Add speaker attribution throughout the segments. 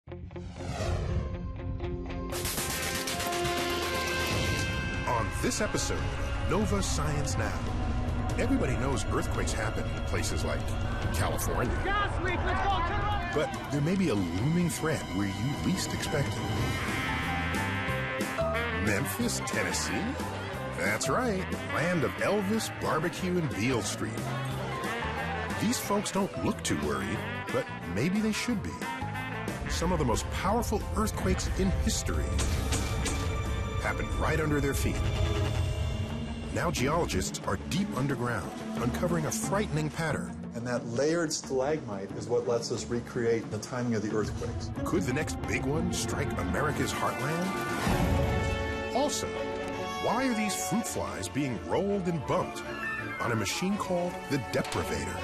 Speaker 1: On this episode of Nova Science Now, everybody knows earthquakes happen in places like California.
Speaker 2: Gas leak, let's go, turn around!
Speaker 1: But there may be a looming threat where you least expect it. Memphis, Tennessee? That's right, land of Elvis, barbecue, and Beale Street. These folks don't look too worried, but maybe they should be. Some of the most powerful earthquakes in history happened right under their feet. Now geologists are deep underground, uncovering a frightening pattern.
Speaker 3: And that layered stalagmite is what lets us recreate the timing of the earthquakes.
Speaker 1: Could the next big one strike America's heartland? Also, why are these fruit flies being rolled and bumped on a machine called the deprivator?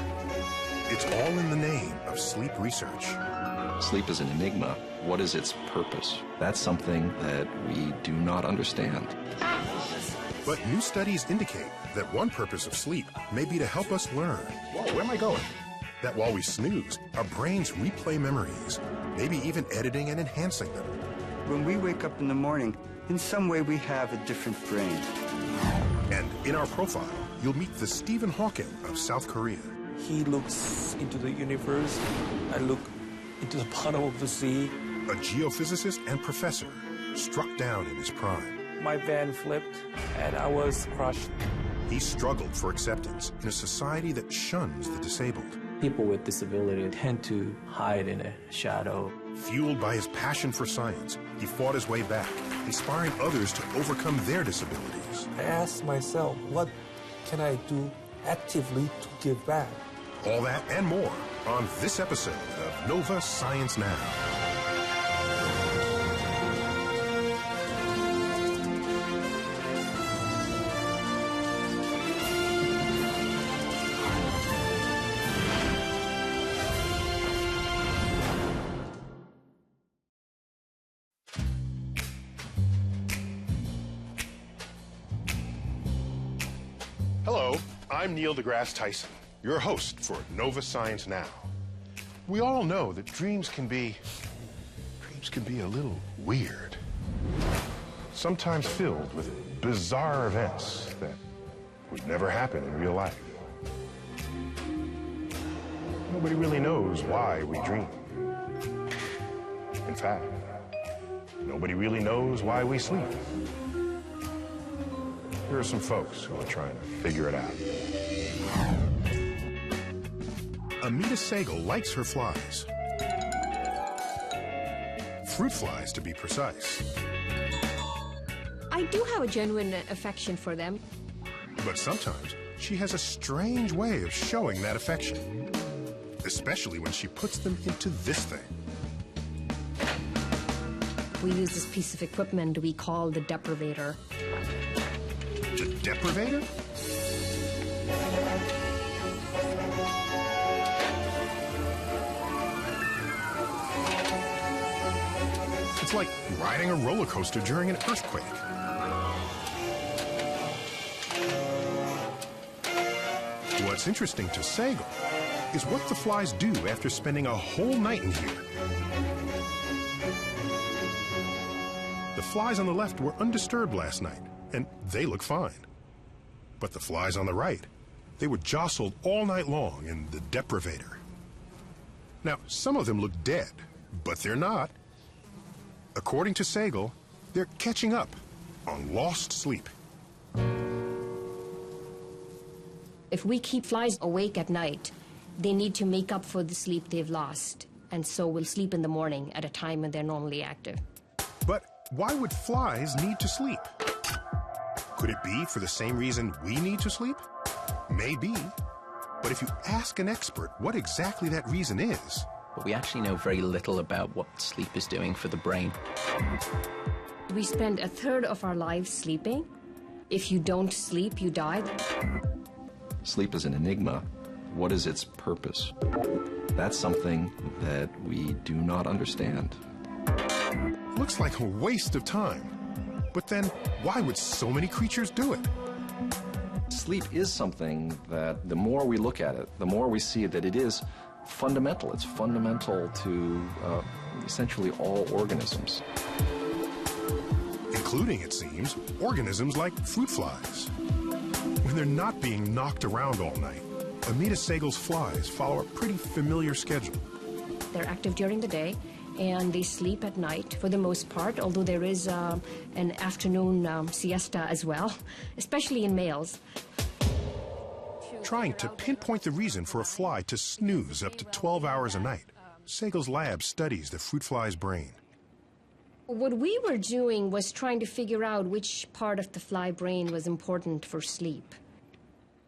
Speaker 1: It's all in the name of sleep research.
Speaker 4: Sleep is an enigma. What is its purpose? That's something that we do not understand.
Speaker 1: But new studies indicate that one purpose of sleep may be to help us learn. Whoa, where am I going? That while we snooze, our brains replay memories, maybe even editing and enhancing them.
Speaker 5: When we wake up in the morning, in some way we have a different brain.
Speaker 1: And in our profile, you'll meet the Stephen Hawking of South Korea.
Speaker 6: He looks into the universe. I look into the bottom of the sea.
Speaker 1: A geophysicist and professor struck down in his prime.
Speaker 6: My van flipped, and I was crushed.
Speaker 1: He struggled for acceptance in a society that shuns the disabled.
Speaker 6: People with disability tend to hide in a shadow.
Speaker 1: Fueled by his passion for science, he fought his way back, inspiring others to overcome their disabilities.
Speaker 6: I asked myself, what can I do actively to give back?
Speaker 1: All that and more on this episode of Nova Science Now. Hello, I'm Neil deGrasse Tyson, your host for Nova Science Now. We all know that dreams can be a little weird. Sometimes filled with bizarre events that would never happen in real life. Nobody really knows why we dream. In fact, nobody really knows why we sleep. Here are some folks who are trying to figure it out. Amita Sehgal likes her flies. Fruit flies, to be precise.
Speaker 7: I do have a genuine affection for them.
Speaker 1: But sometimes she has a strange way of showing that affection, especially when she puts them into this thing.
Speaker 7: We use this piece of equipment we call the deprivator.
Speaker 1: The deprivator? It's like riding a roller coaster during an earthquake. What's interesting to Sehgal is what the flies do after spending a whole night in here. The flies on the left were undisturbed last night, and they look fine. But the flies on the right, they were jostled all night long in the deprivator. Now, some of them look dead, but they're not. According to Sehgal, they're catching up on lost sleep.
Speaker 7: If we keep flies awake at night, they need to make up for the sleep they've lost, and so will sleep in the morning at a time when they're normally active.
Speaker 1: But why would flies need to sleep? Could it be for the same reason we need to sleep? Maybe. But if you ask an expert what exactly that reason is...
Speaker 8: But we actually know very little about what sleep is doing for the brain.
Speaker 7: We spend a third of our lives sleeping. If you don't sleep, you die.
Speaker 4: Sleep is an enigma. What is its purpose? That's something that we do not understand.
Speaker 1: Looks like a waste of time. But then, why would so many creatures do it?
Speaker 4: Sleep is something that the more we look at it, the more we see that it is fundamental. It's fundamental to essentially all organisms.
Speaker 1: Including, it seems, organisms like fruit flies. When they're not being knocked around all night, Amita Segal's flies follow a pretty familiar schedule.
Speaker 7: They're active during the day, and they sleep at night for the most part, although there is an afternoon siesta as well, especially in males.
Speaker 1: Trying to pinpoint the reason for a fly to snooze up to 12 hours a night, Segal's lab studies the fruit fly's brain.
Speaker 7: What we were doing was trying to figure out which part of the fly brain was important for sleep.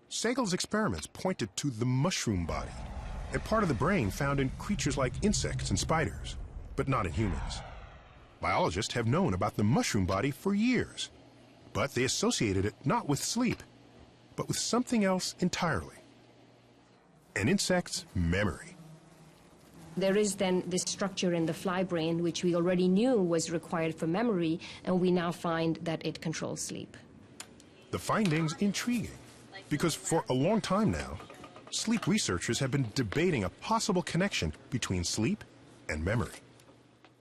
Speaker 1: Segal's experiments pointed to the mushroom body, a part of the brain found in creatures like insects and spiders, but not in humans. Biologists have known about the mushroom body for years, but they associated it not with sleep, but with something else entirely. An insect's memory.
Speaker 7: There is then this structure in the fly brain which we already knew was required for memory, and we now find that it controls sleep.
Speaker 1: The finding's intriguing, because for a long time now, sleep researchers have been debating a possible connection between sleep and memory.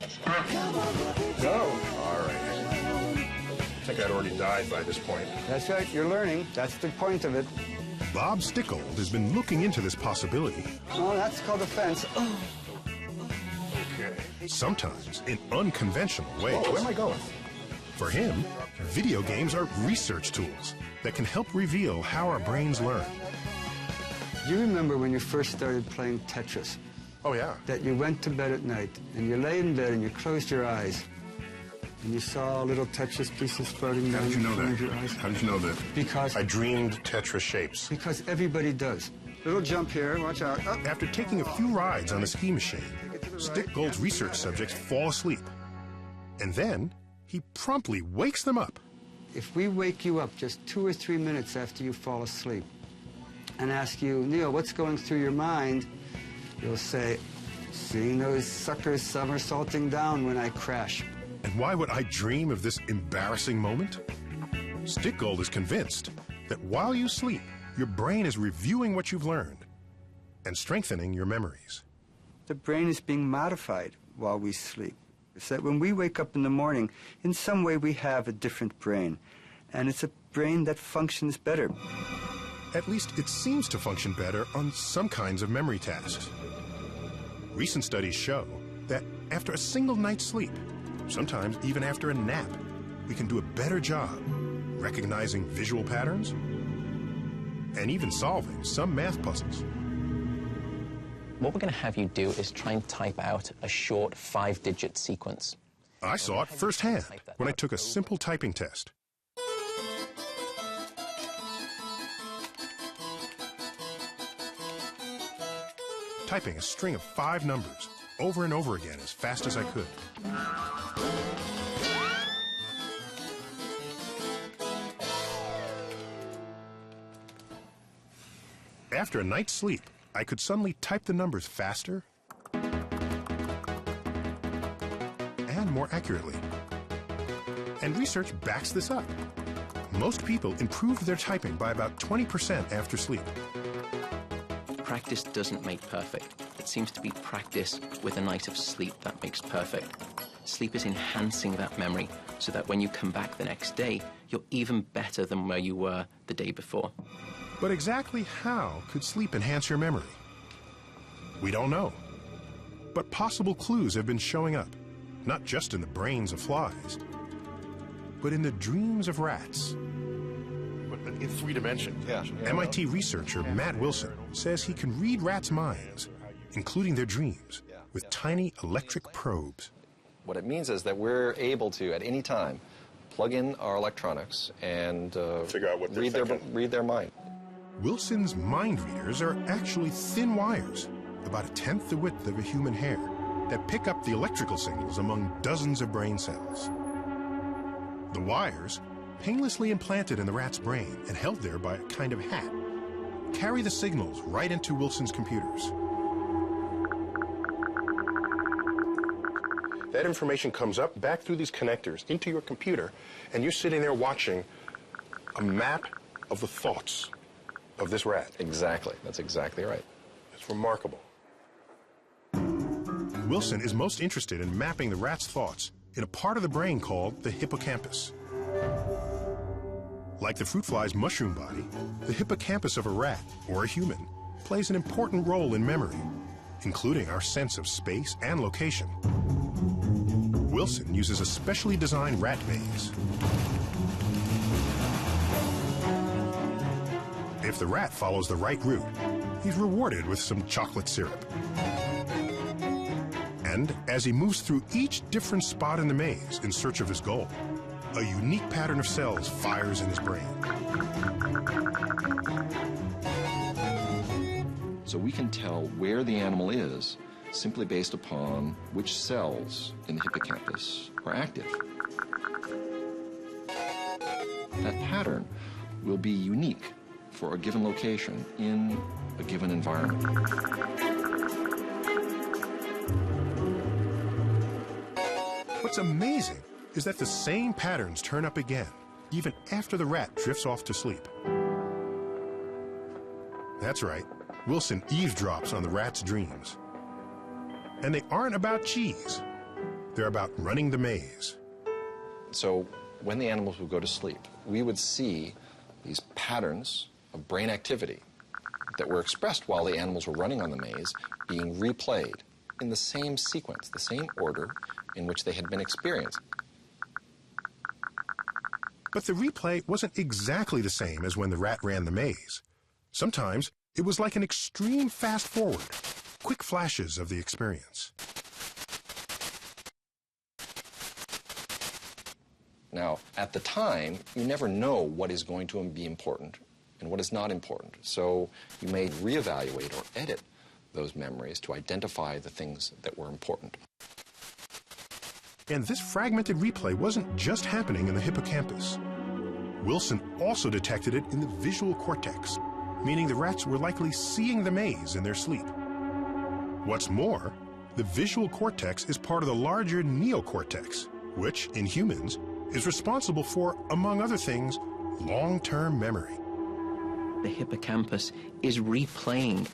Speaker 5: Go.
Speaker 1: All right. I think I'd already died by this point.
Speaker 5: That's right, you're learning. That's the point of it.
Speaker 1: Bob Stickold has been looking into this possibility.
Speaker 5: Oh, that's called a fence. Oh.
Speaker 1: Okay. Sometimes in unconventional ways.
Speaker 3: Whoa, where am I going?
Speaker 1: For him, video games are research tools that can help reveal how our brains learn.
Speaker 5: Do you remember when you first started playing Tetris?
Speaker 1: Oh, yeah.
Speaker 5: That you went to bed at night, and you lay in bed and you closed your eyes, and you saw little Tetris pieces floating down in front of your eyes?
Speaker 1: How did you know that?
Speaker 5: Because
Speaker 1: I dreamed Tetris shapes.
Speaker 5: Because everybody does. Little jump here, watch out. Oh.
Speaker 1: After taking a few rides on the ski machine, Stickgold's research subjects fall asleep. And then he promptly wakes them up.
Speaker 5: If we wake you up just 2 or 3 minutes after you fall asleep and ask you, Neil, what's going through your mind? You'll say, seeing those suckers somersaulting down when I crash.
Speaker 1: And why would I dream of this embarrassing moment? Stickgold is convinced that while you sleep, your brain is reviewing what you've learned and strengthening your memories.
Speaker 5: The brain is being modified while we sleep. It's that when we wake up in the morning, in some way we have a different brain, and it's a brain that functions better.
Speaker 1: At least it seems to function better on some kinds of memory tasks. Recent studies show that after a single night's sleep, sometimes even after a nap, we can do a better job recognizing visual patterns and even solving some math puzzles.
Speaker 8: What we're going to have you do is try and type out a short 5-digit sequence.
Speaker 1: I saw it firsthand when I took a simple typing test. Typing a string of 5 numbers over and over again as fast as I could. After a night's sleep, I could suddenly type the numbers faster and more accurately. And research backs this up. Most people improved their typing by about 20% after sleep.
Speaker 8: Practice doesn't make perfect. It seems to be practice with a night of sleep that makes perfect. Sleep is enhancing that memory so that when you come back the next day, you're even better than where you were the day before.
Speaker 1: But exactly how could sleep enhance your memory? We don't know. But possible clues have been showing up, not just in the brains of flies, but in the dreams of rats.
Speaker 9: In 3 dimensions. Yeah.
Speaker 1: MIT researcher Matt Wilson says he can read rats' minds, including their dreams, with tiny electric probes.
Speaker 4: What it means is that we're able to, at any time, plug in our electronics and
Speaker 9: figure out what
Speaker 4: read their mind.
Speaker 1: Wilson's mind readers are actually thin wires, about 1/10 the width of a human hair, that pick up the electrical signals among dozens of brain cells. The wires, painlessly implanted in the rat's brain and held there by a kind of hat, carry the signals right into Wilson's computers. That information comes up back through these connectors into your computer, and you're sitting there watching a map of the thoughts of this rat.
Speaker 4: Exactly. That's exactly right.
Speaker 1: It's remarkable. Wilson is most interested in mapping the rat's thoughts in a part of the brain called the hippocampus. Like the fruit fly's mushroom body, the hippocampus of a rat or a human plays an important role in memory, including our sense of space and location. Wilson uses a specially designed rat maze. If the rat follows the right route, he's rewarded with some chocolate syrup. And as he moves through each different spot in the maze in search of his goal, a unique pattern of cells fires in his brain.
Speaker 4: So we can tell where the animal is simply based upon which cells in the hippocampus are active. That pattern will be unique for a given location in a given environment.
Speaker 1: What's amazing is that the same patterns turn up again, even after the rat drifts off to sleep. That's right, Wilson eavesdrops on the rat's dreams. And they aren't about cheese. They're about running the maze.
Speaker 4: So when the animals would go to sleep, we would see these patterns of brain activity that were expressed while the animals were running on the maze being replayed in the same sequence, the same order in which they had been experienced.
Speaker 1: But the replay wasn't exactly the same as when the rat ran the maze. Sometimes it was like an extreme fast forward, quick flashes of the experience.
Speaker 4: Now, at the time, you never know what is going to be important and what is not important. So you may reevaluate or edit those memories to identify the things that were important.
Speaker 1: And this fragmented replay wasn't just happening in the hippocampus. Wilson also detected it in the visual cortex, meaning the rats were likely seeing the maze in their sleep. What's more, the visual cortex is part of the larger neocortex, which, in humans, is responsible for, among other things, long-term memory.
Speaker 8: The hippocampus is replaying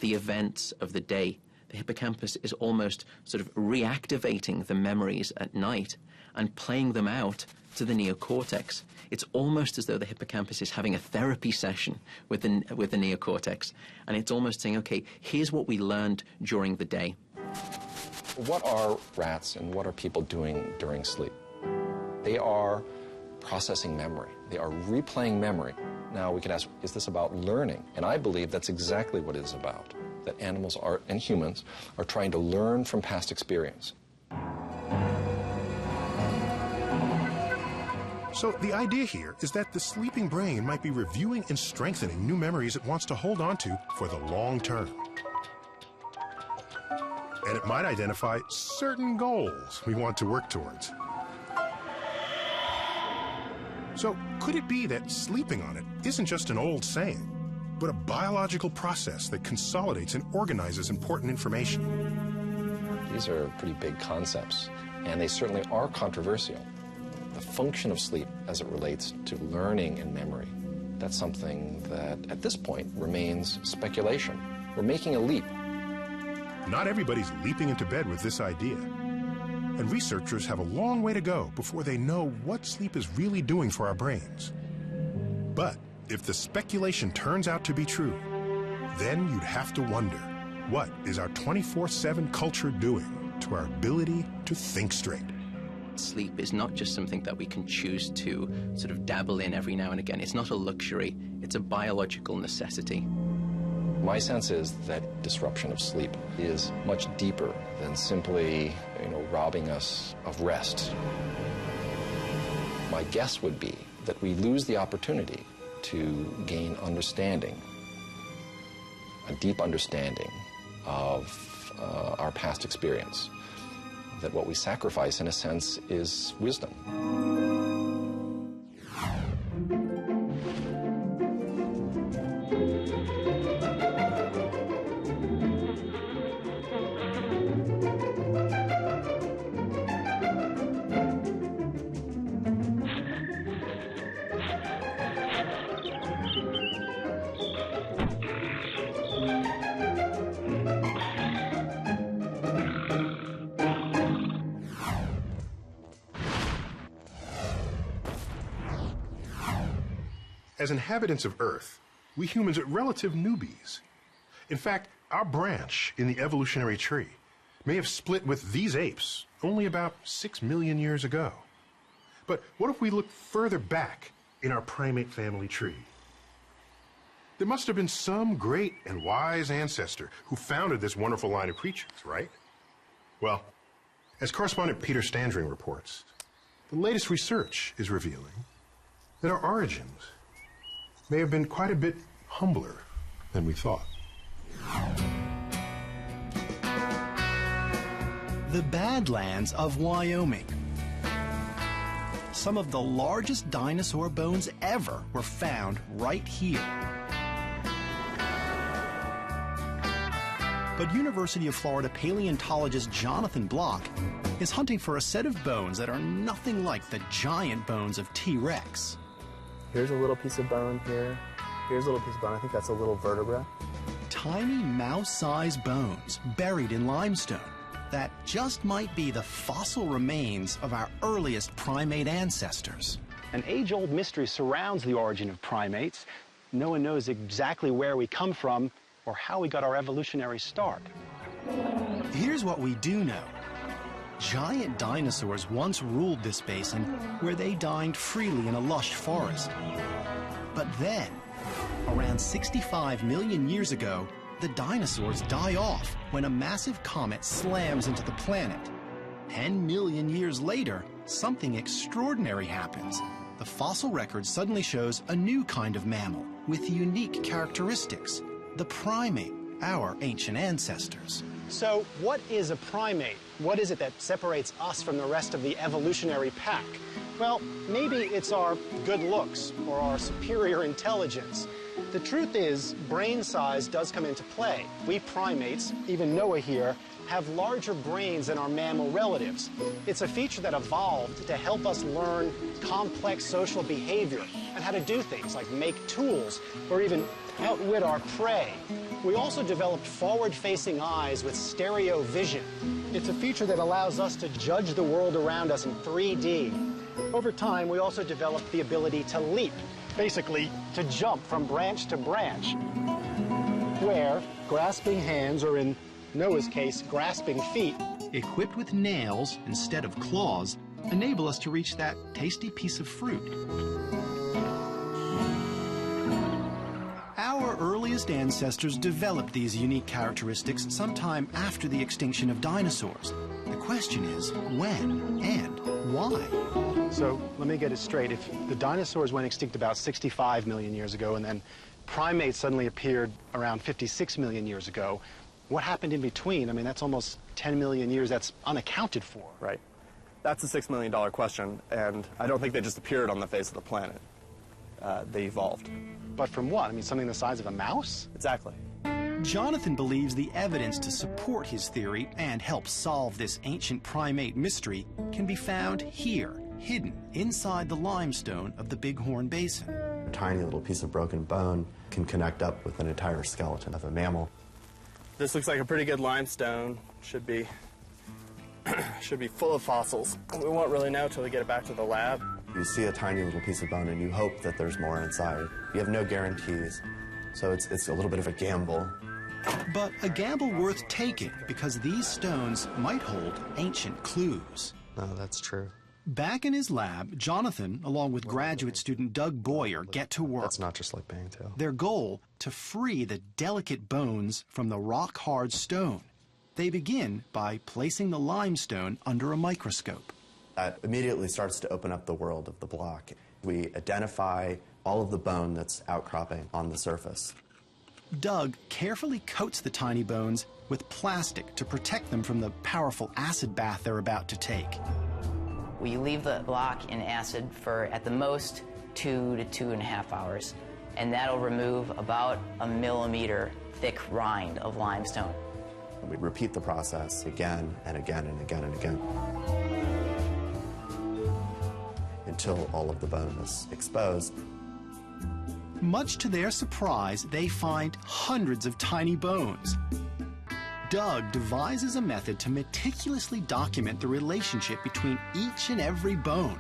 Speaker 8: the events of the day. The hippocampus is almost sort of reactivating the memories at night and playing them out to the neocortex. It's almost as though the hippocampus is having a therapy session with the neocortex, and it's almost saying, okay, here's what we learned during the day.
Speaker 4: What are rats and what are people doing during sleep? They are processing memory. They are replaying memory. Now we can ask, is this about learning? And I believe that's exactly what it is about, that animals are, and humans are trying to learn from past experience.
Speaker 1: So the idea here is that the sleeping brain might be reviewing and strengthening new memories it wants to hold on to for the long term. And it might identify certain goals we want to work towards. So could it be that sleeping on it isn't just an old saying, but a biological process that consolidates and organizes important information?
Speaker 4: These are pretty big concepts, and they certainly are controversial. The function of sleep as it relates to learning and memory, that's something that at this point remains speculation. We're making a leap.
Speaker 1: Not everybody's leaping into bed with this idea. And researchers have a long way to go before they know what sleep is really doing for our brains. But if the speculation turns out to be true, then you'd have to wonder, what is our 24/7 culture doing to our ability to think straight?
Speaker 8: Sleep is not just something that we can choose to sort of dabble in every now and again. It's not a luxury, it's a biological necessity.
Speaker 4: My sense is that disruption of sleep is much deeper than simply, robbing us of rest. My guess would be that we lose the opportunity to gain understanding, a deep understanding of our past experience. That what we sacrifice, in a sense, is wisdom.
Speaker 1: As inhabitants of Earth, we humans are relative newbies. In fact, our branch in the evolutionary tree may have split with these apes only about 6 million years ago. But what if we look further back in our primate family tree? There must have been some great and wise ancestor who founded this wonderful line of creatures, right? Well, as correspondent Peter Standring reports, the latest research is revealing that our origins may have been quite a bit humbler than we thought.
Speaker 10: The Badlands of Wyoming. Some of the largest dinosaur bones ever were found right here. But University of Florida paleontologist Jonathan Block is hunting for a set of bones that are nothing like the giant bones of T-Rex.
Speaker 11: Here's a little piece of bone here. Here's a little piece of bone. I think that's a little vertebra.
Speaker 10: Tiny mouse-sized bones buried in limestone that just might be the fossil remains of our earliest primate ancestors.
Speaker 12: An age-old mystery surrounds the origin of primates. No one knows exactly where we come from or how we got our evolutionary start.
Speaker 10: Here's what we do know. Giant dinosaurs once ruled this basin where they dined freely in a lush forest. But then, around 65 million years ago, the dinosaurs die off when a massive comet slams into the planet. 10 million years later, something extraordinary happens. The fossil record suddenly shows a new kind of mammal with unique characteristics, the primate, our ancient ancestors.
Speaker 12: So what is a primate? What is it that separates us from the rest of the evolutionary pack? Well, maybe it's our good looks or our superior intelligence. The truth is, brain size does come into play. We primates, even Noah here, have larger brains than our mammal relatives. It's a feature that evolved to help us learn complex social behavior and how to do things like make tools or even outwit our prey. We also developed forward-facing eyes with stereo vision. It's a feature that allows us to judge the world around us in 3D. Over time, we also developed the ability to leap, basically to jump from branch to branch, where grasping hands, or in Noah's case, grasping feet,
Speaker 10: equipped with nails instead of claws, enable us to reach that tasty piece of fruit. Our earliest ancestors developed these unique characteristics sometime after the extinction of dinosaurs. The question is, when and why?
Speaker 12: So let me get it straight. If the dinosaurs went extinct about 65 million years ago and then primates suddenly appeared around 56 million years ago, what happened in between? I mean, that's almost 10 million years that's unaccounted for.
Speaker 11: Right. That's a $6 million question, and I don't think they just appeared on the face of the planet. They evolved.
Speaker 12: But from what? I mean, something the size of a mouse?
Speaker 11: Exactly.
Speaker 10: Jonathan believes the evidence to support his theory and help solve this ancient primate mystery can be found here, hidden inside the limestone of the Bighorn Basin.
Speaker 13: A tiny little piece of broken bone can connect up with an entire skeleton of a mammal.
Speaker 11: This looks like a pretty good limestone. Should be full of fossils. We won't really know till we get it back to the lab.
Speaker 13: You see a tiny little piece of bone and you hope that there's more inside. You have no guarantees, so it's a little bit of a gamble.
Speaker 10: But a gamble worth taking, because these stones might hold ancient clues.
Speaker 13: No, that's true.
Speaker 10: Back in his lab, Jonathan, along with graduate student Doug Boyer, get to work.
Speaker 13: That's not just like bangtail.
Speaker 10: Their goal, to free the delicate bones from the rock-hard stone. They begin by placing the limestone under a microscope.
Speaker 13: That immediately starts to open up the world of the block. We identify all of the bone that's outcropping on the surface.
Speaker 10: Doug carefully coats the tiny bones with plastic to protect them from the powerful acid bath they're about to take.
Speaker 14: We leave the block in acid for, at the most, 2 to 2.5 hours, and that'll remove about a millimeter thick rind of limestone.
Speaker 13: We repeat the process again and again and again and again until all of the bone is exposed.
Speaker 10: Much to their surprise, they find hundreds of tiny bones. Doug devises a method to meticulously document the relationship between each and every bone.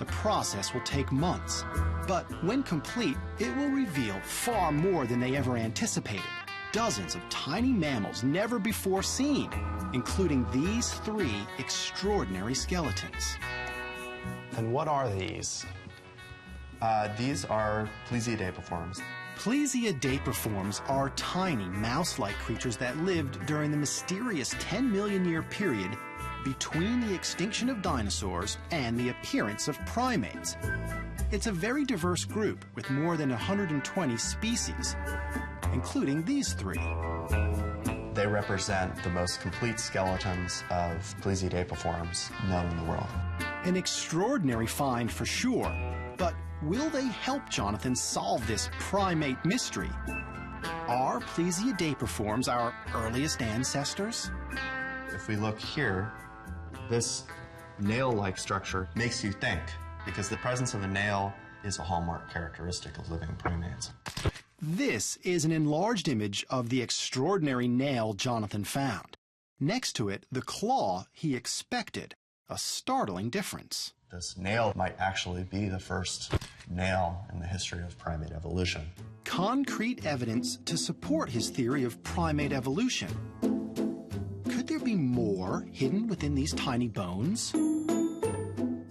Speaker 10: the process will take months. But when complete, it will reveal far more than they ever anticipated. Dozens of tiny mammals never before seen, including these 3 extraordinary skeletons.
Speaker 13: And what are these? These are Plesiadapiforms.
Speaker 10: Plesiadapiforms are tiny mouse-like creatures that lived during the mysterious 10 million year period between the extinction of dinosaurs and the appearance of primates. It's a very diverse group with more than 120 species, including these 3.
Speaker 13: They represent the most complete skeletons of Plesiadapiforms known in the world.
Speaker 10: An extraordinary find for sure, but will they help Jonathan solve this primate mystery? Are Plesiadapiforms our earliest ancestors?
Speaker 13: If we look here, this nail-like structure makes you think, because the presence of a nail is a hallmark characteristic of living primates.
Speaker 10: This is an enlarged image of the extraordinary nail Jonathan found. Next to it, the claw he expected, a startling difference.
Speaker 13: This nail might actually be the first nail in the history of primate evolution.
Speaker 10: Concrete evidence to support his theory of primate evolution. Could there be more hidden within these tiny bones?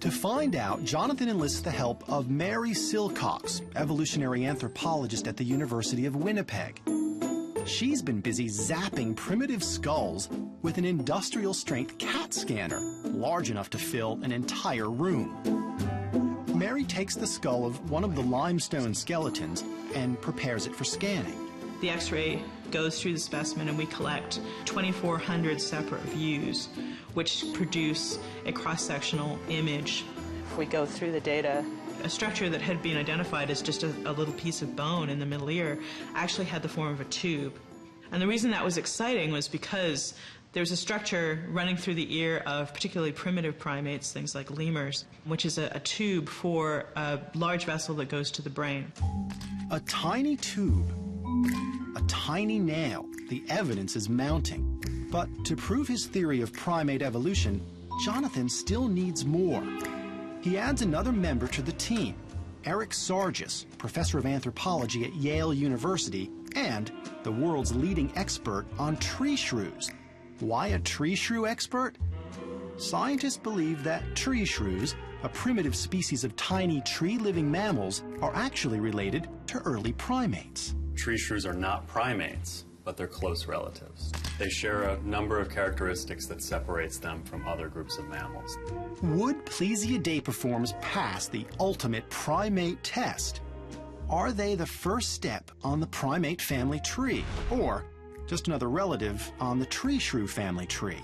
Speaker 10: To find out, Jonathan enlists the help of Mary Silcox, evolutionary anthropologist at the University of Winnipeg. She's been busy zapping primitive skulls with an industrial-strength CAT scanner, large enough to fill an entire room. Mary takes the skull of one of the limestone skeletons and prepares it for scanning.
Speaker 15: The X-ray goes through the specimen and we collect 2,400 separate views, which produce a cross-sectional image. If we go through the data, a structure that had been identified as just a little piece of bone in the middle ear actually had the form of a tube. And the reason that was exciting was because there's a structure running through the ear of particularly primitive primates, things like lemurs, which is a tube for a large vessel that goes to the brain.
Speaker 10: A tiny tube, a tiny nail. The evidence is mounting. But to prove his theory of primate evolution, Jonathan still needs more. He adds another member to the team, Eric Sargis, professor of anthropology at Yale University and the world's leading expert on tree shrews. Why a tree shrew expert? Scientists believe that tree shrews, a primitive species of tiny tree-living mammals, are actually related to early primates.
Speaker 16: Tree shrews are not primates, but they're close relatives. They share a number of characteristics that separates them from other groups of mammals.
Speaker 10: Would Plesiadapiforms pass the ultimate primate test? Are they the first step on the primate family tree, or just another relative on the tree shrew family tree?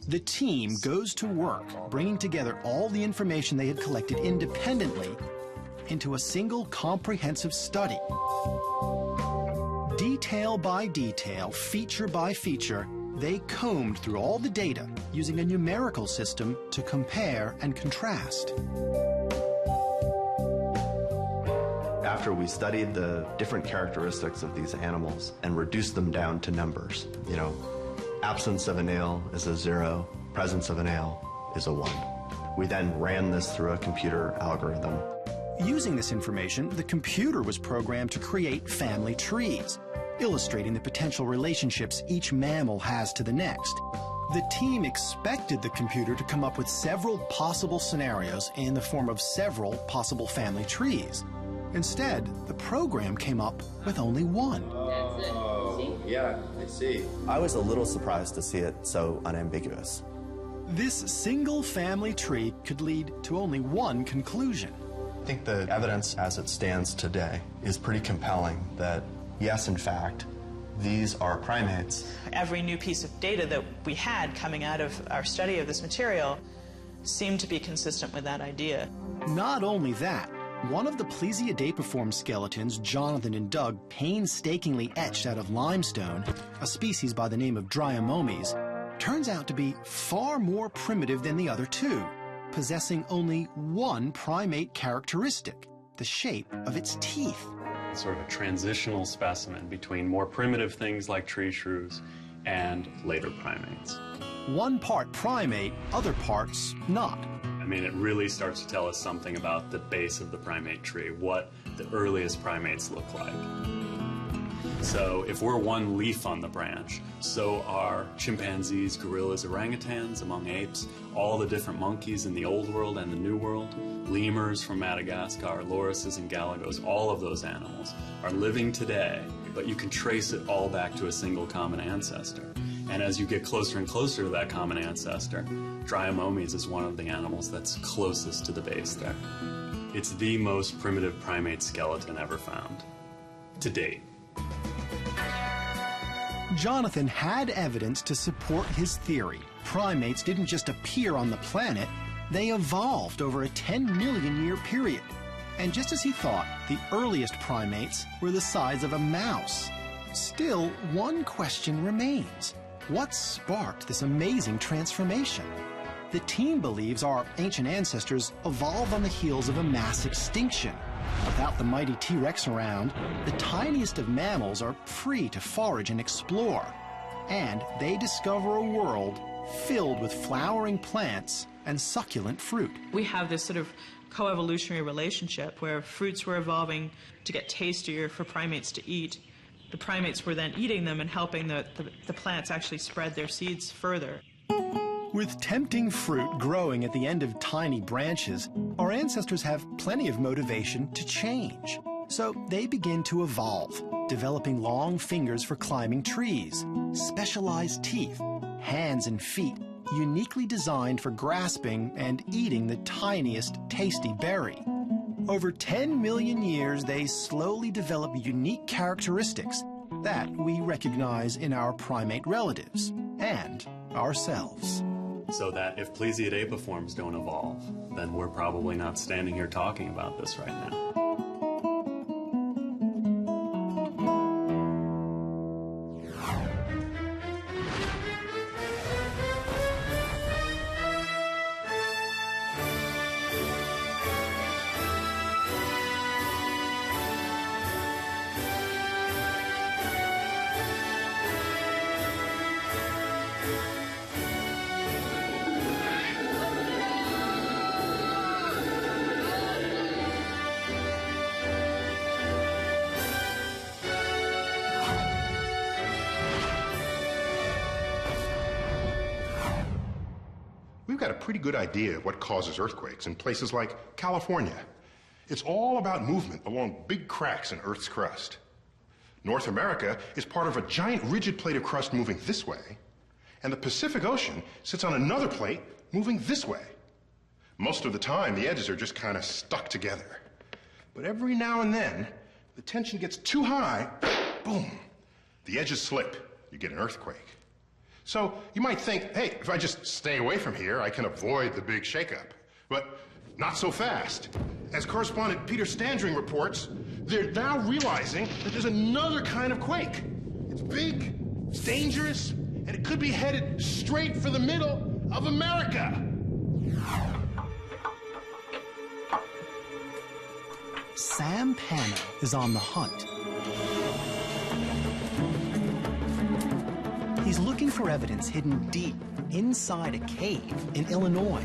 Speaker 10: The team goes to work, bringing together all the information they had collected independently into a single comprehensive study. Detail by detail, feature by feature, they combed through all the data using a numerical system to compare and contrast.
Speaker 13: After we studied the different characteristics of these animals and reduced them down to numbers, absence of a nail is a 0, presence of a nail is a 1. We then ran this through a computer algorithm.
Speaker 10: Using this information, the computer was programmed to create family trees, illustrating the potential relationships each mammal has to the next. The team expected the computer to come up with several possible scenarios in the form of several possible family trees. Instead, the program came up with only one.
Speaker 13: Yeah, I see. I was a little surprised to see it so unambiguous.
Speaker 10: This single family tree could lead to only one conclusion.
Speaker 13: I think the evidence as it stands today is pretty compelling that, yes, in fact, these are primates.
Speaker 15: Every new piece of data that we had coming out of our study of this material seemed to be consistent with that idea.
Speaker 10: Not only that, one of the Plesiadapiform skeletons Jonathan and Doug painstakingly etched out of limestone, a species by the name of Dryomomes, turns out to be far more primitive than the other two, possessing only one primate characteristic, the shape of its teeth.
Speaker 16: Sort of a transitional specimen between more primitive things like tree shrews and later primates.
Speaker 10: One part primate, other parts not.
Speaker 16: I mean, it really starts to tell us something about the base of the primate tree, what the earliest primates look like. So if we're one leaf on the branch, so are chimpanzees, gorillas, orangutans among apes, all the different monkeys in the Old World and the New World, lemurs from Madagascar, lorises and galagos, all of those animals are living today, but you can trace it all back to a single common ancestor. And as you get closer and closer to that common ancestor, Dryomomes is one of the animals that's closest to the base there. It's the most primitive primate skeleton ever found, to date.
Speaker 10: Jonathan had evidence to support his theory. Primates didn't just appear on the planet, they evolved over a 10 million year period. And just as he thought, the earliest primates were the size of a mouse. Still, one question remains. What sparked this amazing transformation? The team believes our ancient ancestors evolved on the heels of a mass extinction. Without the mighty T-Rex around, the tiniest of mammals are free to forage and explore. And they discover a world filled with flowering plants and succulent fruit.
Speaker 15: We have this sort of coevolutionary relationship where fruits were evolving to get tastier for primates to eat. The primates were then eating them and helping the plants actually spread their seeds further.
Speaker 10: With tempting fruit growing at the end of tiny branches, our ancestors have plenty of motivation to change. So they begin to evolve, developing long fingers for climbing trees, specialized teeth, hands and feet uniquely designed for grasping and eating the tiniest tasty berry. Over 10 million years, they slowly develop unique characteristics that we recognize in our primate relatives and ourselves.
Speaker 16: So that if Plesiadapiforms don't evolve, then we're probably not standing here talking about this right now.
Speaker 1: We've got a pretty good idea of what causes earthquakes in places like California. It's all about movement along big cracks in Earth's crust. North America is part of a giant rigid plate of crust moving this way, and the Pacific Ocean sits on another plate moving this way. Most of the time, the edges are just kind of stuck together. But every now and then, the tension gets too high, boom, the edges slip, you get an earthquake. So you might think, hey, if I just stay away from here, I can avoid the big shakeup. But not so fast. As correspondent Peter Standring reports, they're now realizing that there's another kind of quake. It's big, it's dangerous, and it could be headed straight for the middle of America.
Speaker 10: Sam Pano is on the hunt. He's looking for evidence hidden deep inside a cave in Illinois.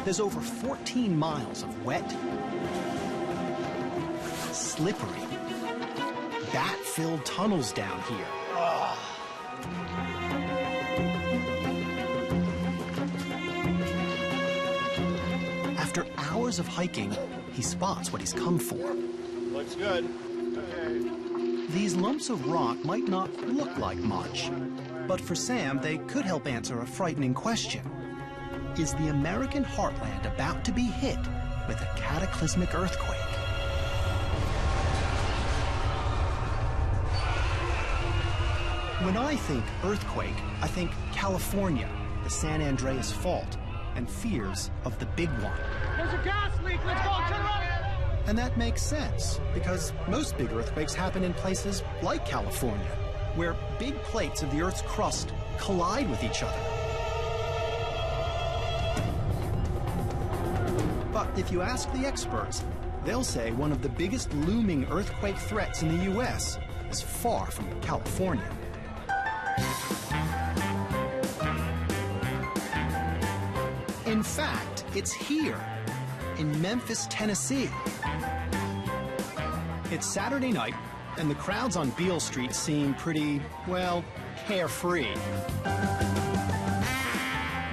Speaker 10: There's over 14 miles of wet, slippery, bat-filled tunnels down here. After hours of hiking, he spots what he's come for.
Speaker 9: Looks good.
Speaker 10: These lumps of rock might not look like much, but for Sam, they could help answer a frightening question. Is the American heartland about to be hit with a cataclysmic earthquake? When I think earthquake, I think California, the San Andreas Fault, and fears of the big one.
Speaker 2: There's a gas leak. Let's go. Turn around.
Speaker 10: And that makes sense, because most big earthquakes happen in places like California, where big plates of the Earth's crust collide with each other. But if you ask the experts, they'll say one of the biggest looming earthquake threats in the U.S. is far from California. In fact, it's here, in Memphis, Tennessee. It's Saturday night, and the crowds on Beale Street seem pretty, well, carefree.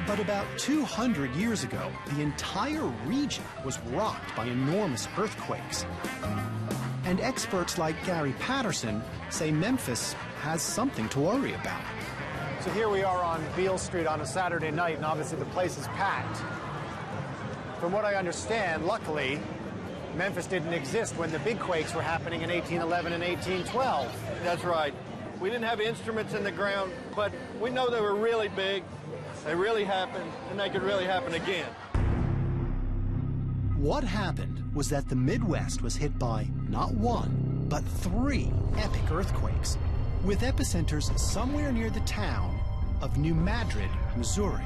Speaker 10: But about 200 years ago, the entire region was rocked by enormous earthquakes. And experts like Gary Patterson say Memphis has something to worry about.
Speaker 12: So here we are on Beale Street on a Saturday night, and obviously the place is packed. From what I understand, luckily, Memphis didn't exist when the big quakes were happening in 1811 and 1812.
Speaker 17: That's right. We didn't have instruments in the ground, but we know they were really big, they really happened, and they could really happen again.
Speaker 10: What happened was that the Midwest was hit by not one, but 3 epic earthquakes, with epicenters somewhere near the town of New Madrid, Missouri.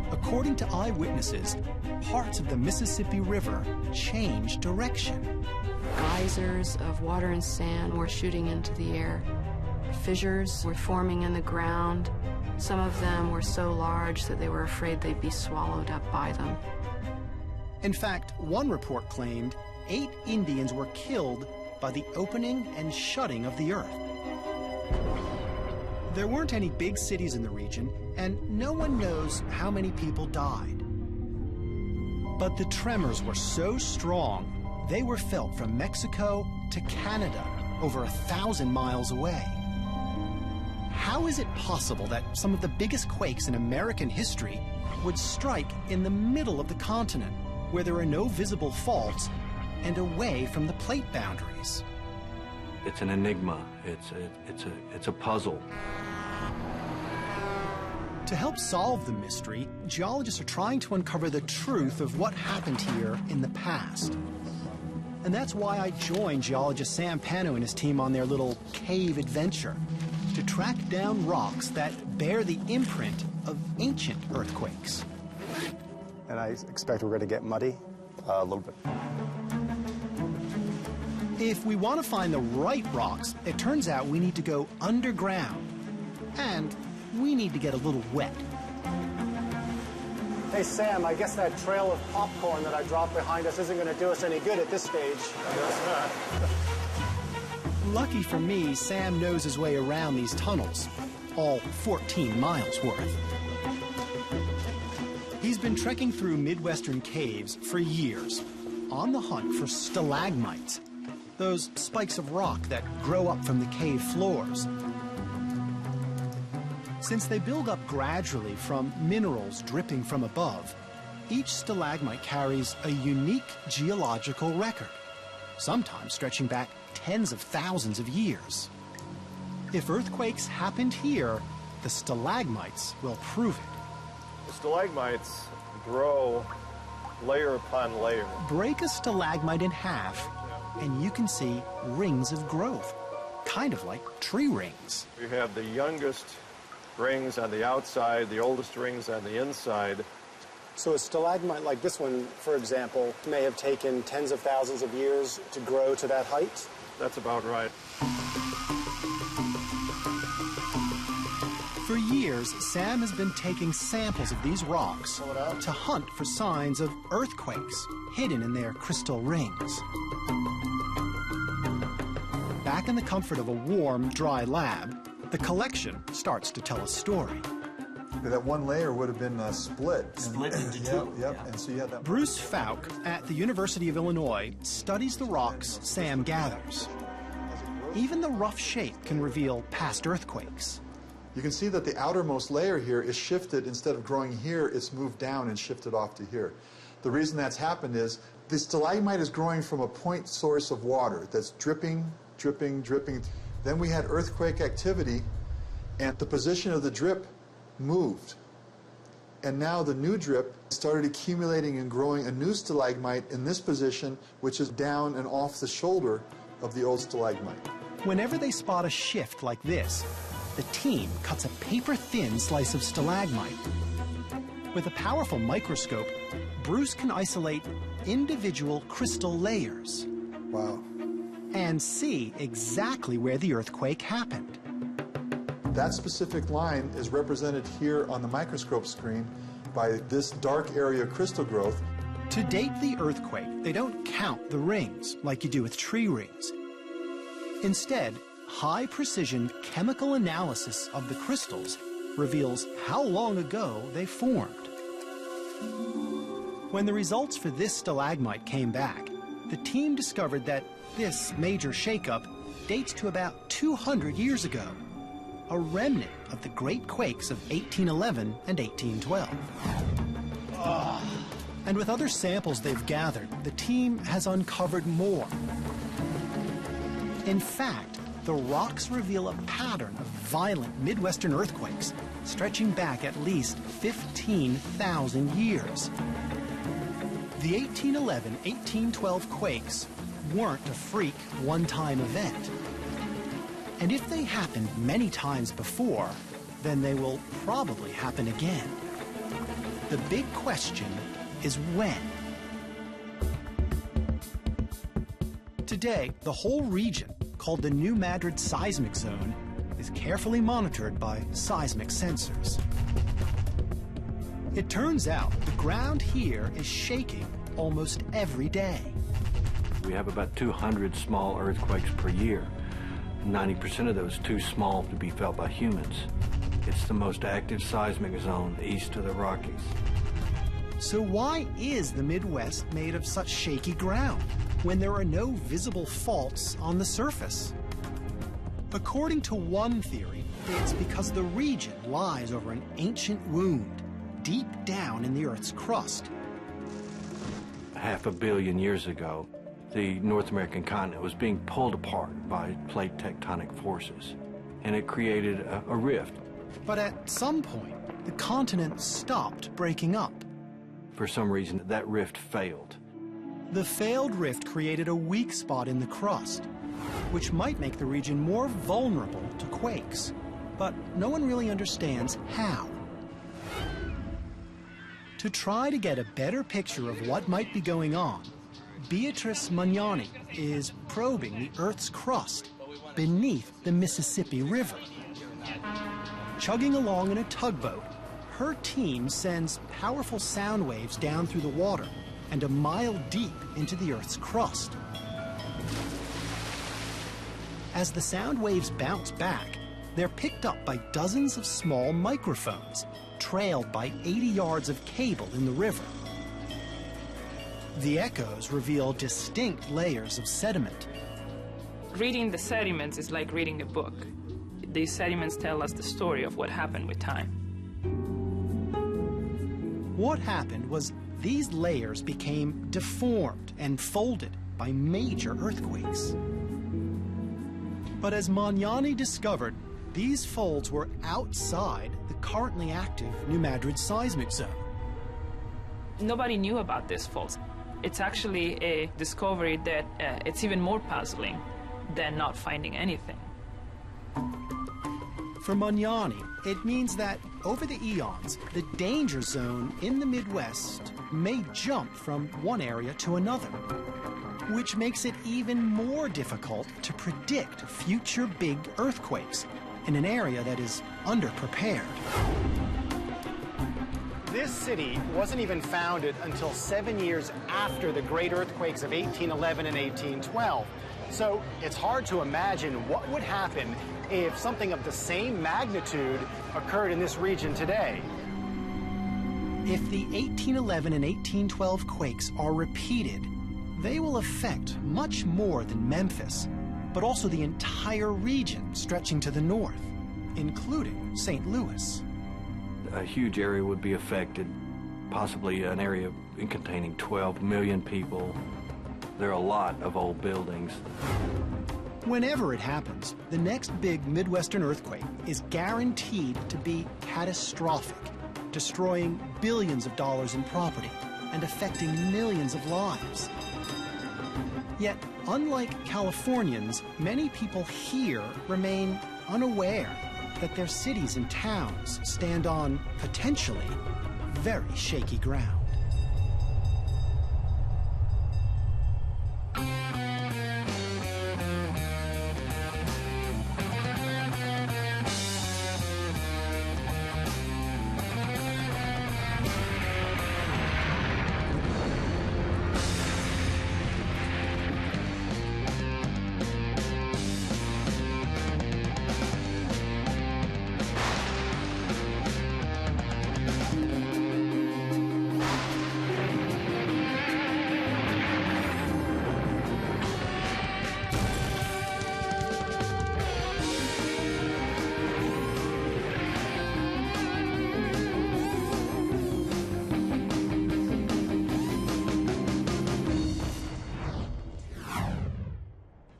Speaker 10: According to eyewitnesses, parts of the Mississippi River changed direction.
Speaker 18: Geysers of water and sand were shooting into the air. Fissures were forming in the ground. Some of them were so large that they were afraid they'd be swallowed up by them.
Speaker 10: In fact, one report claimed 8 Indians were killed by the opening and shutting of the earth. There weren't any big cities in the region, and no one knows how many people died. But the tremors were so strong, they were felt from Mexico to Canada, over 1,000 miles away. How is it possible that some of the biggest quakes in American history would strike in the middle of the continent, where there are no visible faults, and away from the plate boundaries?
Speaker 19: It's an enigma. It's a puzzle.
Speaker 10: To help solve the mystery, geologists are trying to uncover the truth of what happened here in the past. And that's why I joined geologist Sam Pano and his team on their little cave adventure, to track down rocks that bear the imprint of ancient earthquakes.
Speaker 12: And I expect we're going to get muddy a little bit.
Speaker 10: If we want to find the right rocks, it turns out we need to go underground. And we need to get a little wet.
Speaker 12: Hey, Sam, I guess that trail of popcorn that I dropped behind us isn't going to do us any good at this stage.
Speaker 10: Lucky for me, Sam knows his way around these tunnels, all 14 miles worth. He's been trekking through Midwestern caves for years, on the hunt for stalagmites, those spikes of rock that grow up from the cave floors. Since they build up gradually from minerals dripping from above, each stalagmite carries a unique geological record, sometimes stretching back tens of thousands of years. If earthquakes happened here, the stalagmites will prove it.
Speaker 17: The stalagmites grow layer upon layer.
Speaker 10: Break a stalagmite in half, and you can see rings of growth, kind of like tree rings.
Speaker 17: You have the youngest rings on the outside, the oldest rings on the inside.
Speaker 12: So a stalagmite like this one, for example, may have taken tens of thousands of years to grow to that height?
Speaker 17: That's about right.
Speaker 10: For years, Sam has been taking samples of these rocks to hunt for signs of earthquakes hidden in their crystal rings. Back in the comfort of a warm, dry lab, the collection starts to tell a story.
Speaker 3: That one layer would have been split.
Speaker 19: Split into two.
Speaker 3: Yep. And so you had that.
Speaker 10: Bruce Fouke at the University of Illinois studies the rocks Sam gathers. Even the rough shape can reveal past earthquakes.
Speaker 3: You can see that the outermost layer here is shifted. Instead of growing here, it's moved down and shifted off to here. The reason that's happened is the stalagmite is growing from a point source of water that's dripping, dripping, dripping. Then we had earthquake activity, and the position of the drip moved. And now the new drip started accumulating and growing a new stalagmite in this position, which is down and off the shoulder of the old stalagmite.
Speaker 10: Whenever they spot a shift like this, the team cuts a paper-thin slice of stalagmite. With a powerful microscope, Bruce can isolate individual crystal layers.
Speaker 3: Wow.
Speaker 10: And see exactly where the earthquake happened.
Speaker 3: That specific line is represented here on the microscope screen by this dark area crystal growth.
Speaker 10: To date the earthquake, they don't count the rings like you do with tree rings. Instead, high-precision chemical analysis of the crystals reveals how long ago they formed. When the results for this stalagmite came back, the team discovered that this major shakeup dates to about 200 years ago, a remnant of the great quakes of 1811 and 1812. And with other samples they've gathered, the team has uncovered more. In fact, the rocks reveal a pattern of violent Midwestern earthquakes stretching back at least 15,000 years. The 1811-1812 quakes weren't a freak one-time event. And if they happened many times before, then they will probably happen again. The big question is when. Today, the whole region, called the New Madrid Seismic Zone, is carefully monitored by seismic sensors. It turns out the ground here is shaking almost every day.
Speaker 19: We have about 200 small earthquakes per year. 90% of those too small to be felt by humans. It's the most active seismic zone east of the Rockies.
Speaker 10: So why is the Midwest made of such shaky ground when there are no visible faults on the surface? According to one theory, it's because the region lies over an ancient wound deep down in the Earth's crust.
Speaker 19: 500 million years ago, the North American continent was being pulled apart by plate tectonic forces, and it created a rift.
Speaker 10: But at some point, the continent stopped breaking up.
Speaker 19: For some reason, that rift failed.
Speaker 10: The failed rift created a weak spot in the crust, which might make the region more vulnerable to quakes. But no one really understands how. To try to get a better picture of what might be going on, Beatrice Magnani is probing the Earth's crust beneath the Mississippi River. Chugging along in a tugboat, her team sends powerful sound waves down through the water and a mile deep into the Earth's crust. As the sound waves bounce back, they're picked up by dozens of small microphones, trailed by 80 yards of cable in the river. The echoes reveal distinct layers of sediment.
Speaker 20: Reading the sediments is like reading a book. These sediments tell us the story of what happened with time.
Speaker 10: What happened was these layers became deformed and folded by major earthquakes. But as Magnani discovered, these folds were outside the currently active New Madrid seismic zone.
Speaker 20: Nobody knew about these folds. It's actually a discovery that it's even more puzzling than not finding anything.
Speaker 10: For Magnani, it means that over the eons, the danger zone in the Midwest may jump from one area to another, which makes it even more difficult to predict future big earthquakes in an area that is underprepared.
Speaker 12: This city wasn't even founded until 7 years after the great earthquakes of 1811 and 1812. So it's hard to imagine what would happen if something of the same magnitude occurred in this region today.
Speaker 10: If the 1811 and 1812 quakes are repeated, they will affect much more than Memphis, but also the entire region stretching to the north, including St. Louis.
Speaker 19: A huge area would be affected, possibly an area containing 12 million people. There are a lot of old buildings.
Speaker 10: Whenever it happens, the next big Midwestern earthquake is guaranteed to be catastrophic, destroying billions of dollars in property and affecting millions of lives. Yet, unlike Californians, many people here remain unaware that their cities and towns stand on potentially very shaky ground.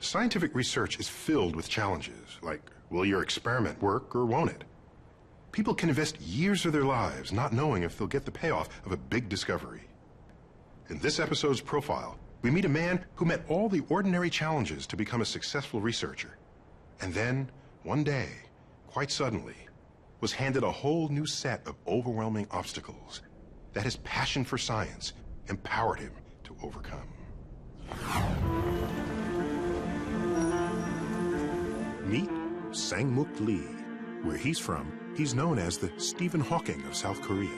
Speaker 1: Scientific research is filled with challenges, like, will your experiment work or won't it? People can invest years of their lives not knowing if they'll get the payoff of a big discovery. In this episode's profile, we meet a man who met all the ordinary challenges to become a successful researcher. And then, one day, quite suddenly, was handed a whole new set of overwhelming obstacles that his passion for science empowered him to overcome. Meet Sang-Mook Lee. Where he's from, he's known as the Stephen Hawking of South Korea.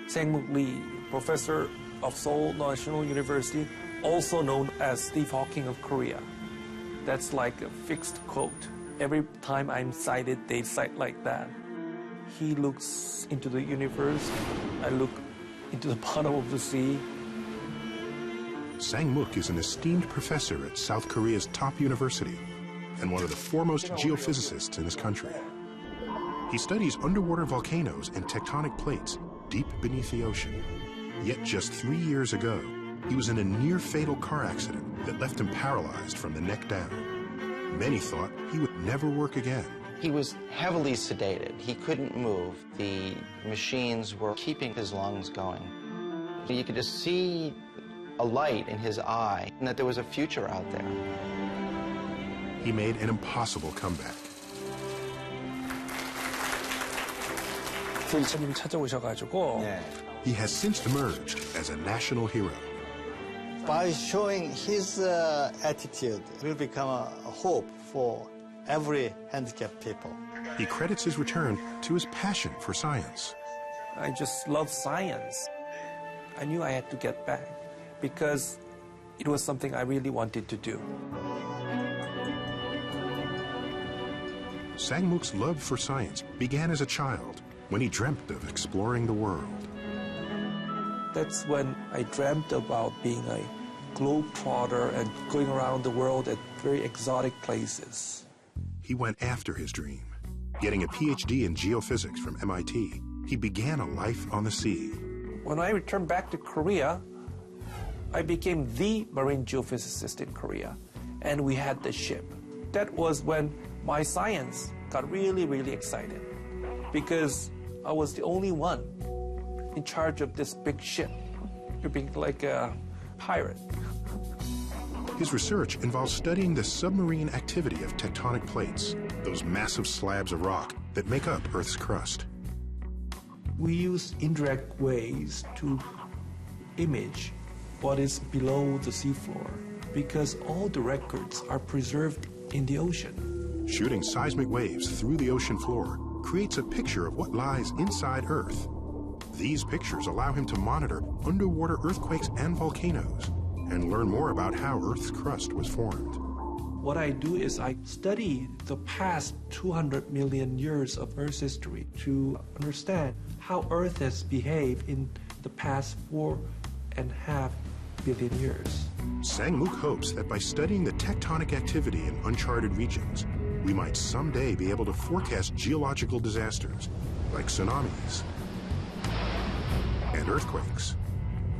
Speaker 6: Sang-Mook Lee, professor of Seoul National University, also known as Steve Hawking of Korea. That's like a fixed quote. Every time I'm cited, they cite like that. He looks into the universe. I look into the bottom of the sea.
Speaker 1: Sang-Mook is an esteemed professor at South Korea's top university and one of the foremost geophysicists in his country. He studies underwater volcanoes and tectonic plates deep beneath the ocean. Yet just 3 years ago, he was in a near-fatal car accident that left him paralyzed from the neck down. Many thought he would never work again.
Speaker 21: He was heavily sedated. He couldn't move. The machines were keeping his lungs going. You could just see a light in his eye and that there was a future out there.
Speaker 1: He made an impossible comeback. He has since emerged as a national hero.
Speaker 22: By showing his attitude, we'll become a hope for every handicapped people.
Speaker 1: He credits his return to his passion for science.
Speaker 6: I just love science. I knew I had to get back because it was something I really wanted to do.
Speaker 1: Sang-Mook's love for science began as a child when he dreamt of exploring the world.
Speaker 6: That's when I dreamt about being a globetrotter and going around the world at very exotic places.
Speaker 1: He went after his dream. Getting a PhD in geophysics from MIT, he began a life on the sea.
Speaker 6: When I returned back to Korea, I became the marine geophysicist in Korea, and we had the ship. That was when my science got really, really excited, because I was the only one in charge of this big ship. You're being like a pirate.
Speaker 1: His research involves studying the submarine activity of tectonic plates, those massive slabs of rock that make up Earth's crust.
Speaker 6: We use indirect ways to image what is below the seafloor, because all the records are preserved in the ocean.
Speaker 1: Shooting seismic waves through the ocean floor creates a picture of what lies inside Earth. These pictures allow him to monitor underwater earthquakes and volcanoes and learn more about how Earth's crust was formed.
Speaker 6: What I do is I study the past 200 million years of Earth's history to understand how Earth has behaved in the past 4.5 billion years.
Speaker 1: Sang-Mook hopes that by studying the tectonic activity in uncharted regions, we might someday be able to forecast geological disasters like tsunamis and earthquakes.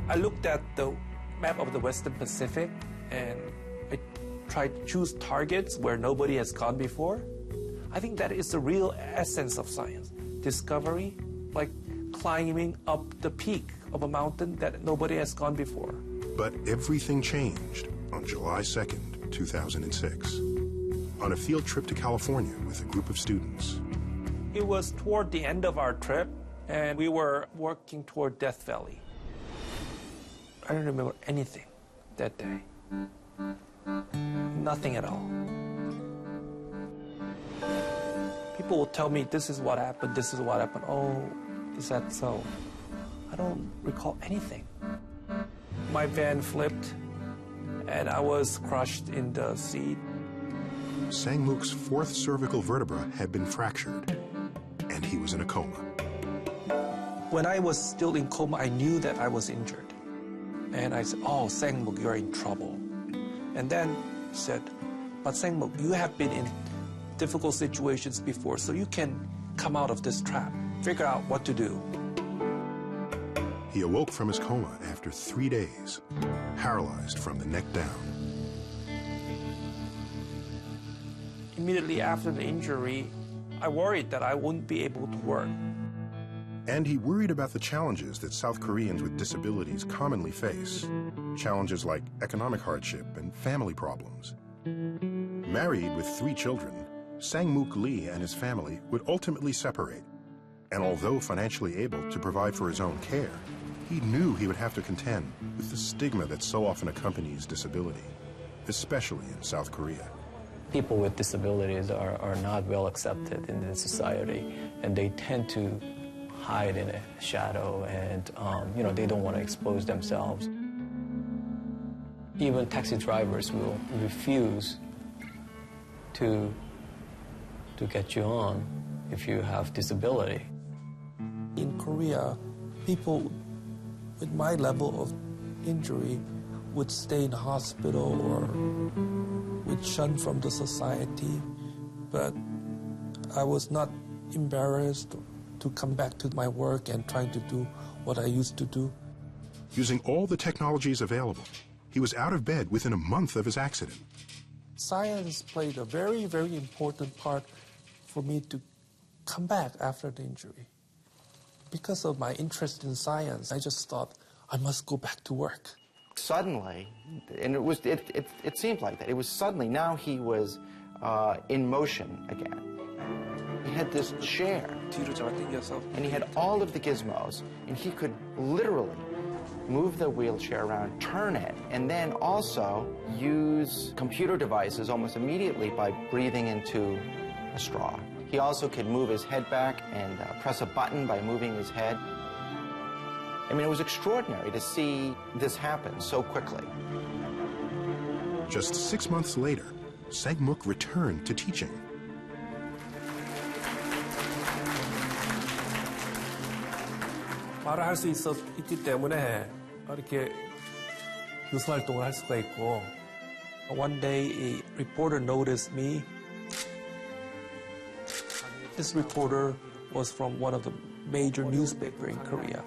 Speaker 6: I looked at the map of the Western Pacific and I tried to choose targets where nobody has gone before. I think that is the real essence of science. Discovery, like climbing up the peak of a mountain that nobody has gone before.
Speaker 1: But everything changed on July 2nd, 2006, on a field trip to California with a group of students.
Speaker 6: It was toward the end of our trip, and we were working toward Death Valley. I don't remember anything that day. Nothing at all. People will tell me, this is what happened, this is what happened. Oh, is that so? I don't recall anything. My van flipped, and I was crushed in the sea.
Speaker 1: Sang-Mook's fourth cervical vertebra had been fractured, and he was in a coma.
Speaker 6: When I was still in coma, I knew that I was injured. And I said, oh, Sang-Mook, you're in trouble. And then he said, but Sang-Mook, you have been in difficult situations before, so you can come out of this trap. Figure out what to do.
Speaker 1: He awoke from his coma after 3 days, paralyzed from the neck down.
Speaker 6: Immediately after the injury, I worried that I wouldn't be able to work.
Speaker 1: And he worried about the challenges that South Koreans with disabilities commonly face. Challenges like economic hardship and family problems. Married with 3 children, Sang-Mook Lee and his family would ultimately separate. And although financially able to provide for his own care, he knew he would have to contend with the stigma that so often accompanies disability, especially in South Korea.
Speaker 5: People with disabilities are not well accepted in the society, and they tend to hide in a shadow, and they don't want to expose themselves. Even taxi drivers will refuse to get you on if you have disability.
Speaker 6: In Korea, people with my level of injury would stay in the hospital or would shun from the society, but I was not embarrassed to come back to my work and trying to do what I used to do.
Speaker 1: Using all the technologies available, he was out of bed within a month of his accident.
Speaker 6: Science played a very, very important part for me to come back after the injury. Because of my interest in science, I just thought I must go back to work.
Speaker 21: Suddenly, and it seemed like that, it was suddenly, now he was in motion again. He had this chair, and he had all of the gizmos, and he could literally move the wheelchair around, turn it, and then also use computer devices almost immediately by breathing into a straw. He also could move his head back and press a button by moving his head. I mean, it was extraordinary to see this happen so quickly.
Speaker 1: Just 6 months later, Sang-Mook returned to teaching.
Speaker 6: 말을 할 수 있기 때문에 이렇게 교수 활동을 할 수가 있고. One day, a reporter noticed me. This reporter was from one of the major newspapers in Korea.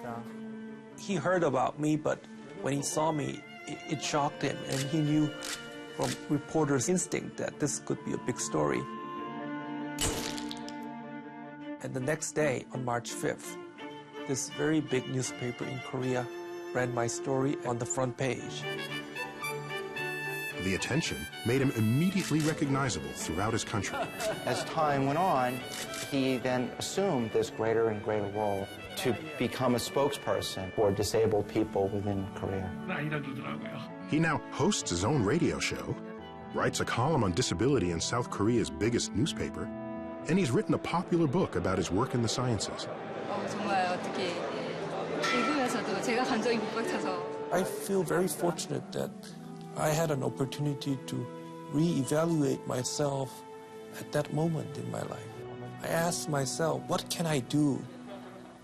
Speaker 6: He heard about me, but when he saw me, it shocked him, and he knew from reporter's instinct that this could be a big story. And the next day, on March 5th, this very big newspaper in Korea ran my story on the front page.
Speaker 1: The attention made him immediately recognizable throughout his country.
Speaker 21: As time went on, he then assumed this greater and greater role to become a spokesperson for disabled people within Korea.
Speaker 1: He now hosts his own radio show, writes a column on disability in South Korea's biggest newspaper, and he's written a popular book about his work in the sciences.
Speaker 6: I feel very fortunate that I had an opportunity to reevaluate myself at that moment in my life. I asked myself, what can I do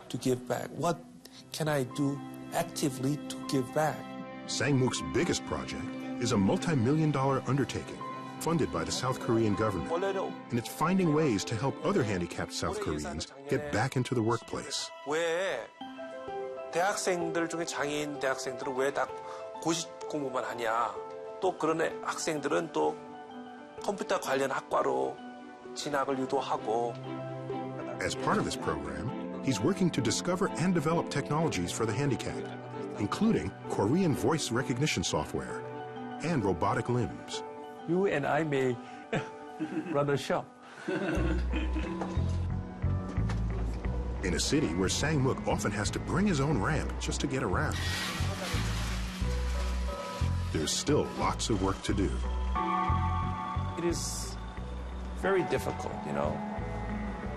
Speaker 6: to give back? What can I do actively to give back?
Speaker 1: Sang-Mook's biggest project is a multi-million-dollar undertaking funded by the South Korean government, and it's finding ways to help other handicapped South Koreans get back into the workplace.
Speaker 6: 왜 대학생들 중에 장애인 대학생들은 왜 다 고시 공부만 하냐? 또 그런 학생들은 또 컴퓨터 관련 학과로 진학을 유도하고.
Speaker 1: As part of this program, he's working to discover and develop technologies for the handicapped, including Korean voice recognition software and robotic limbs.
Speaker 6: You and I may run a shop.
Speaker 1: In a city where Sang-Mook often has to bring his own ramp just to get around, there's still lots of work to do.
Speaker 6: It is very difficult, you know.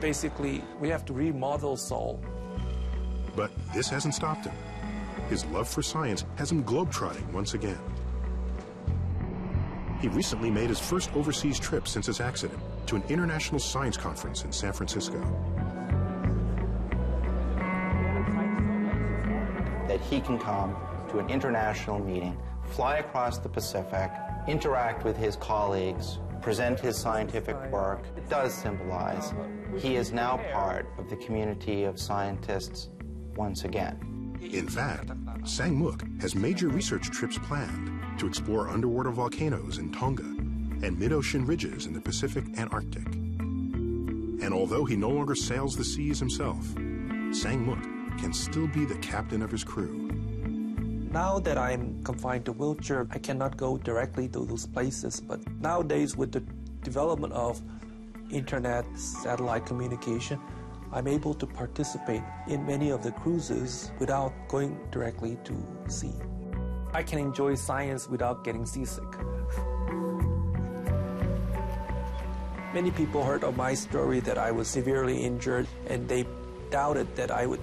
Speaker 6: Basically, we have to remodel Seoul.
Speaker 1: But this hasn't stopped him. His love for science has him globetrotting once again. He recently made his first overseas trip since his accident to an international science conference in San Francisco.
Speaker 21: That he can come to an international meeting, fly across the Pacific, interact with his colleagues, present his scientific work. It does symbolize he is now part of the community of scientists once again.
Speaker 1: In fact, Sang-Mook has major research trips planned to explore underwater volcanoes in Tonga, and mid-ocean ridges in the Pacific and Arctic. And although he no longer sails the seas himself, Sang-Mook can still be the captain of his crew.
Speaker 6: Now that I'm confined to wheelchair, I cannot go directly to those places, but nowadays with the development of internet, satellite communication, I'm able to participate in many of the cruises without going directly to sea. I can enjoy science without getting seasick. Many people heard of my story that I was severely injured and they doubted that I would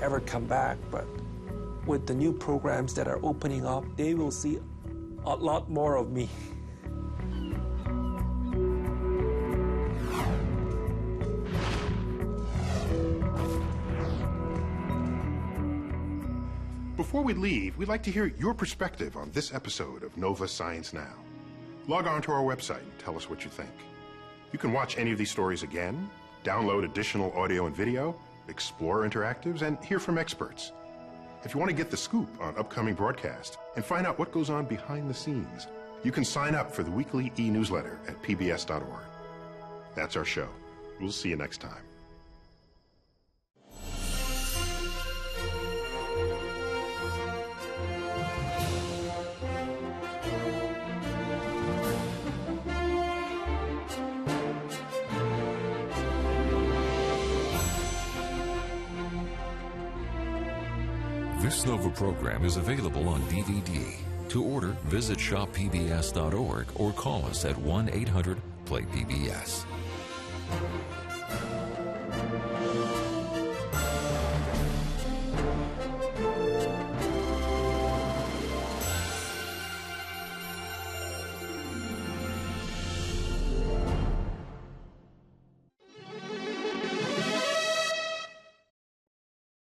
Speaker 6: ever come back, but with the new programs that are opening up, they will see a lot more of me.
Speaker 1: Before we leave, we'd like to hear your perspective on this episode of Nova Science Now. Log on to our website and tell us what you think. You can watch any of these stories again, download additional audio and video, explore interactives, and hear from experts. If you want to get the scoop on upcoming broadcasts and find out what goes on behind the scenes, you can sign up for the weekly e-newsletter at pbs.org. That's our show. We'll see you next time.
Speaker 7: This Nova program is available on DVD. To order, visit shoppbs.org or call us at 1-800-PLAY-PBS.